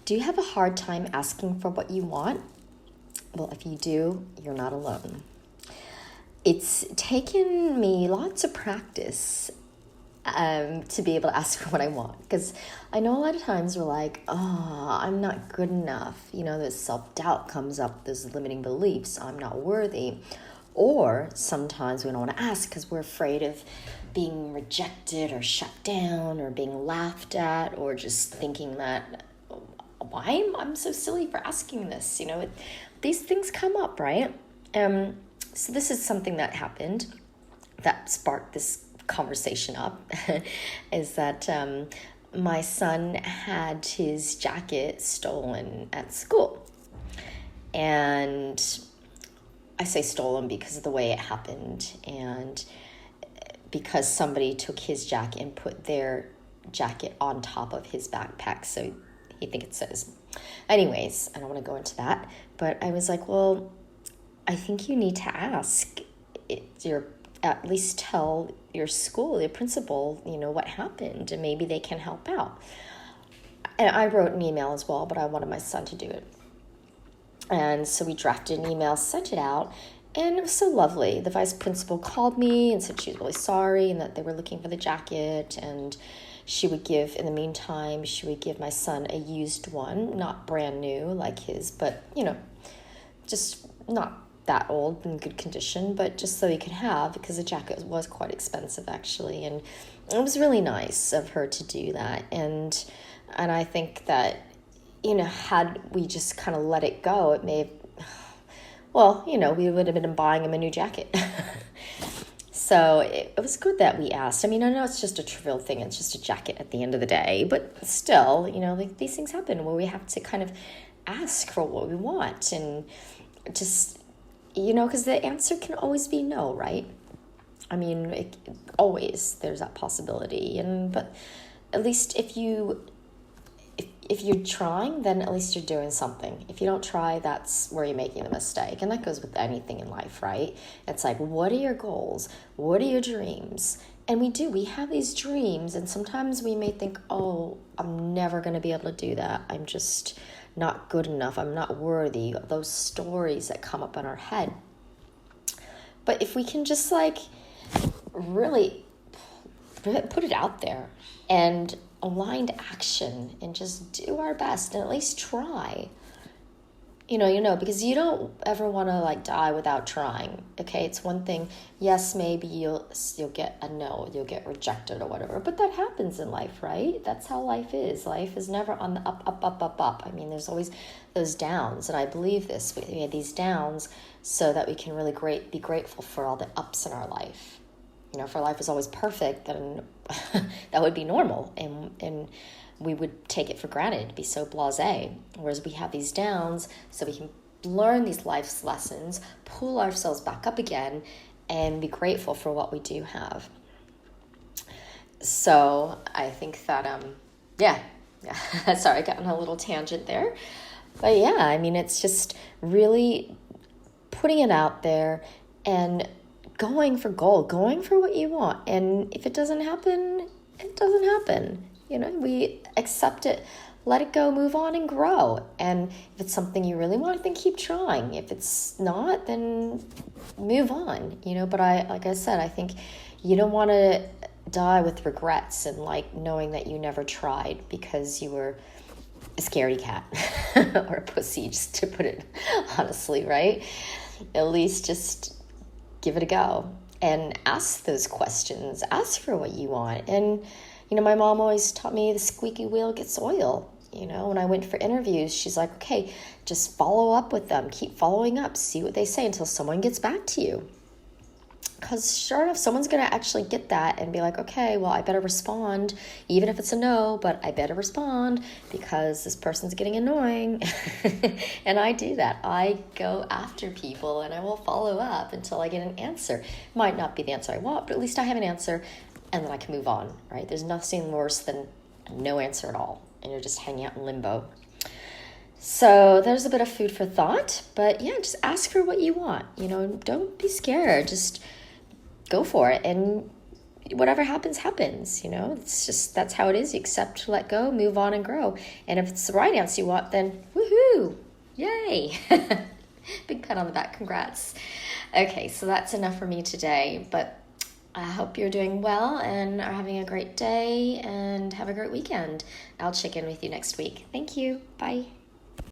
Do you have a hard time asking for what you want? Well, if you do, you're not alone. It's taken me lots of practice to be able to ask for what I want, because I know a lot of times we're like, oh, I'm not good enough. This self-doubt comes up, there's limiting beliefs, I'm not worthy. Or sometimes we don't want to ask because we're afraid of being rejected or shut down or being laughed at, or just thinking that, why I'm so silly for asking this? These things come up, right? So this is something that happened that sparked this conversation up is that my son had his jacket stolen at school. And I say stolen because of the way it happened, and because somebody took his jacket and put their jacket on top of his backpack, so he think it says. Anyways, I don't want to go into that, but I was like, well, I think you need to ask at least tell your school, your principal, what happened, and maybe they can help out. And I wrote an email as well, but I wanted my son to do it. And so we drafted an email, sent it out, and it was so lovely. The vice principal called me and said she was really sorry and that they were looking for the jacket, and in the meantime, she would give my son a used one, not brand new like his, but, just not that old, in good condition, but just so he could have, because the jacket was quite expensive actually. And it was really nice of her to do that. And I think that, had we just kind of let it go, it may have, we would have been buying him a new jacket. So it was good that we asked. I know it's just a trivial thing. It's just a jacket at the end of the day, but still, these things happen where we have to kind of ask for what we want, and just, because the answer can always be no, right? Always there's that possibility, but at least if you're trying, then at least you're doing something. If you don't try, that's where you're making the mistake. And that goes with anything in life, right? It's like, what are your goals? What are your dreams? And we have these dreams, and sometimes we may think, oh, I'm never going to be able to do that. I'm just not good enough. I'm not worthy. Those stories that come up in our head. But if we can just really put it out there and aligned action and just do our best and at least try, because you don't ever want to die without trying. Okay, it's one thing. Yes, maybe you'll get a no, you'll get rejected or whatever, but that happens in life, right? That's how life is. Life is never on the up, up, up, up, up. There's always those downs, and I believe this. We have these downs so that we can really be grateful for all the ups in our life. If our life was always perfect, then that would be normal, and we would take it for granted, be so blasé. Whereas we have these downs so we can learn these life's lessons, pull ourselves back up again, and be grateful for what we do have. So I think that, sorry, I got on a little tangent there. But yeah, it's just really putting it out there and going for goal, going for what you want. And if it doesn't happen, it doesn't happen. We accept it, let it go, move on, and grow. And if it's something you really want, then keep trying. If it's not, then move on. But like I said, I think you don't want to die with regrets and knowing that you never tried because you were a scaredy cat or a pussy, just to put it honestly, right? At least just give it a go and ask those questions. Ask for what you want. And my mom always taught me the squeaky wheel gets oil. When I went for interviews, she's like, okay, just follow up with them. Keep following up. See what they say until someone gets back to you. Because sure enough, someone's going to actually get that and be like, okay, well, I better respond, even if it's a no, but I better respond because this person's getting annoying. And I do that. I go after people and I will follow up until I get an answer. Might not be the answer I want, but at least I have an answer. And then I can move on, right? There's nothing worse than no answer at all, and you're just hanging out in limbo. So there's a bit of food for thought, but yeah, just ask for what you want. Don't be scared. Just go for it. And whatever happens, happens, you know? It's just, that's how it is. You accept, let go, move on, and grow. And if it's the right answer you want, then woohoo! Yay! Big pat on the back, congrats. Okay, so that's enough for me today, but I hope you're doing well and are having a great day and have a great weekend. I'll check in with you next week. Thank you. Bye.